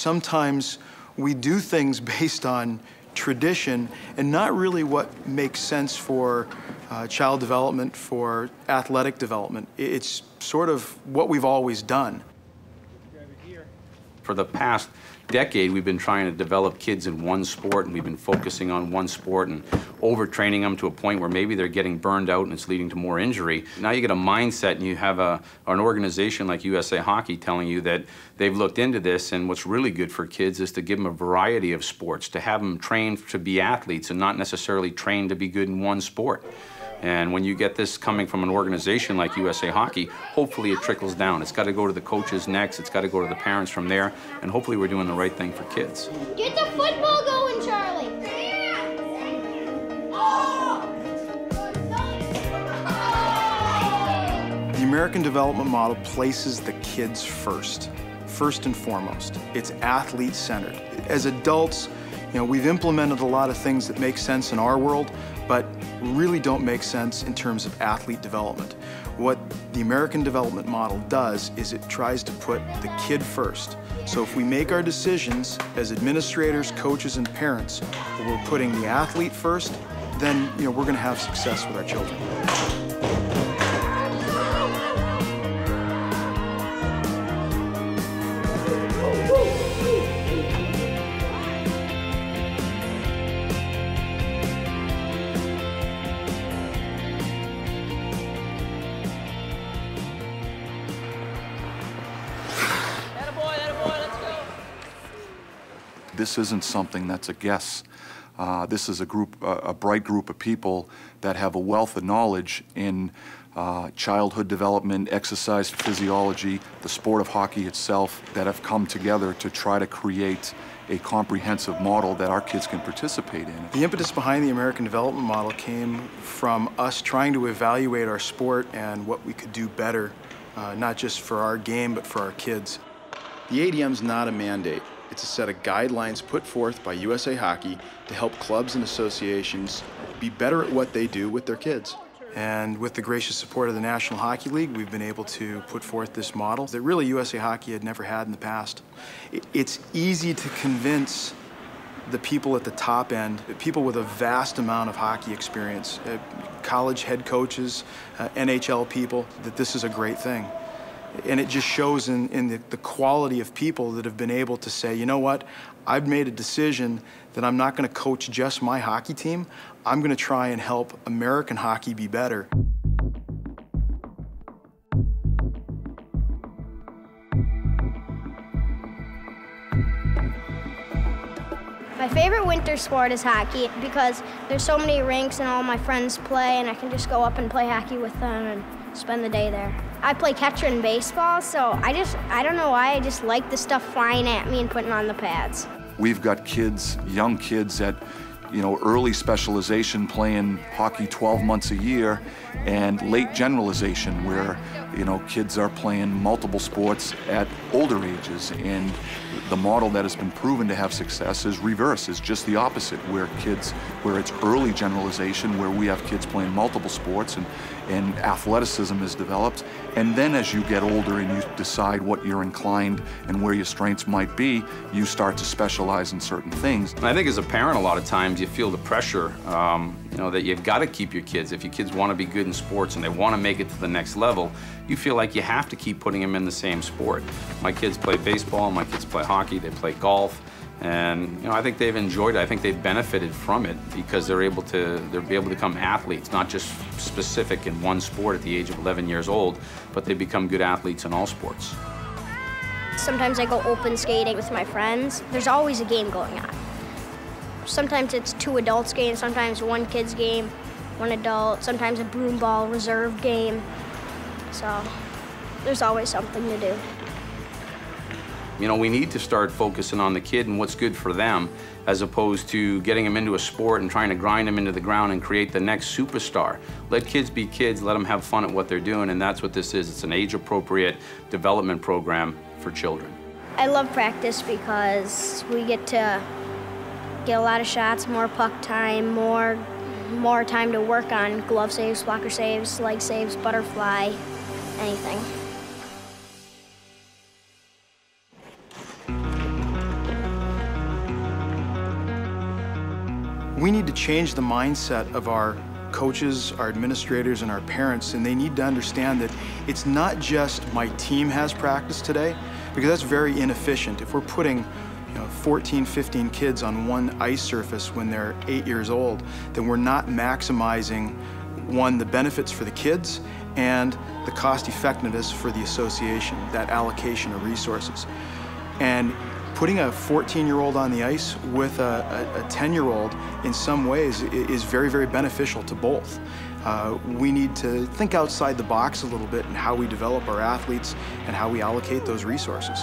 sometimes we do things based on tradition and not really what makes sense for child development, for athletic development. It's sort of what we've always done. For the past decade, we've been trying to develop kids in one sport, and we've been focusing on one sport and overtraining them to a point where maybe they're getting burned out and it's leading to more injury. Now you get a mindset and you have an organization like USA Hockey telling you that they've looked into this, and what's really good for kids is to give them a variety of sports, to have them trained to be athletes and not necessarily trained to be good in one sport. And when you get this coming from an organization like USA Hockey, hopefully it trickles down. It's got to go to the coaches next, it's got to go to the parents from there, and hopefully we're doing the right thing for kids. Get the football going, Charlie! The American development model places the kids first and foremost. It's athlete-centered. As adults, we've implemented a lot of things that make sense in our world, but really don't make sense in terms of athlete development. What the American development model does is it tries to put the kid first. So if we make our decisions as administrators, coaches, and parents that we're putting the athlete first, then we're going to have success with our children. This isn't something that's a guess. This is a bright group of people that have a wealth of knowledge in childhood development, exercise physiology, the sport of hockey itself, that have come together to try to create a comprehensive model that our kids can participate in. The impetus behind the American development model came from us trying to evaluate our sport and what we could do better, not just for our game, but for our kids. The ADM's not a mandate. It's a set of guidelines put forth by USA Hockey to help clubs and associations be better at what they do with their kids. And with the gracious support of the National Hockey League, we've been able to put forth this model that really USA Hockey had never had in the past. It's easy to convince the people at the top end, people with a vast amount of hockey experience, college head coaches, NHL people, that this is a great thing. And it just shows in the quality of people that have been able to say, you know what, I've made a decision that I'm not going to coach just my hockey team. I'm going to try and help American hockey be better. My favorite winter sport is hockey because there's so many rinks and all my friends play, and I can just go up and play hockey with them and spend the day there. I play catcher in baseball, so I don't know why, I just like the stuff flying at me and putting on the pads. We've got kids, young kids at early specialization playing hockey 12 months a year, and late generalization where kids are playing multiple sports at older ages. And the model that has been proven to have success is reverse, is just the opposite, where it's early generalization, where we have kids playing multiple sports and athleticism is developed. And then as you get older and you decide what you're inclined and where your strengths might be, you start to specialize in certain things. And I think as a parent, a lot of times you feel the pressure, that you've got to keep your kids. If your kids want to be good in sports and they want to make it to the next level, you feel like you have to keep putting them in the same sport. My kids play baseball, my kids play hockey, they play golf, and I think they've enjoyed it. I think they've benefited from it because they're able to become athletes, not just specific in one sport at the age of 11 years old, but they become good athletes in all sports. Sometimes I go open skating with my friends. There's always a game going on. Sometimes it's 2 adults games, sometimes 1 kid's game, 1 adult, sometimes a broom ball reserve game. So there's always something to do. We need to start focusing on the kid and what's good for them, as opposed to getting them into a sport and trying to grind them into the ground and create the next superstar. Let kids be kids, let them have fun at what they're doing, and that's what this is. It's an age-appropriate development program for children. I love practice because we get a lot of shots, more puck time, more time to work on glove saves, blocker saves, leg saves, butterfly, anything. We need to change the mindset of our coaches, our administrators, and our parents, and they need to understand that it's not just my team has practice today, because that's very inefficient. If we're putting 14, 15 kids on one ice surface when they're 8 years old, then we're not maximizing, one, the benefits for the kids and the cost effectiveness for the association, that allocation of resources. And putting a 14-year-old on the ice with a 10-year-old in some ways is very, very beneficial to both. We need to think outside the box a little bit in how we develop our athletes and how we allocate those resources.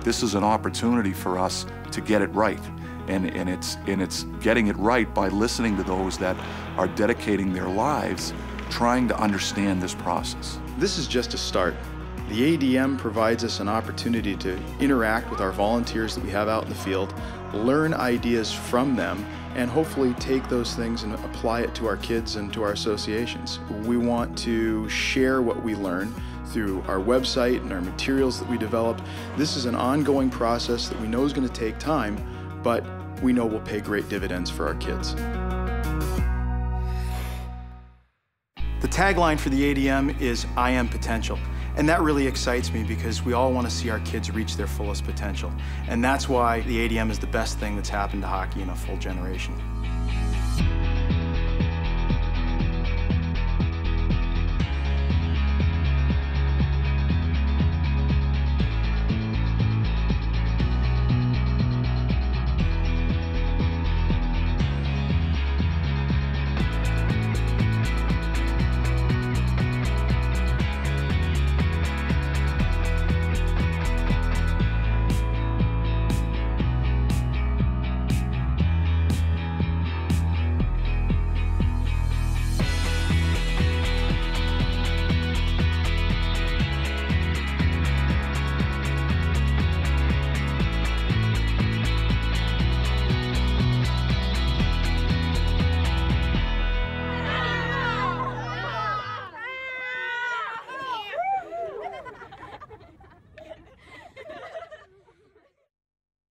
This is an opportunity for us to get it right. And it's getting it right by listening to those that are dedicating their lives trying to understand this process. This is just a start. The ADM provides us an opportunity to interact with our volunteers that we have out in the field, learn ideas from them, and hopefully take those things and apply it to our kids and to our associations. We want to share what we learn through our website and our materials that we develop. This is an ongoing process that we know is going to take time, but we know will pay great dividends for our kids. The tagline for the ADM is "I am potential." And that really excites me because we all want to see our kids reach their fullest potential. And that's why the ADM is the best thing that's happened to hockey in a full generation.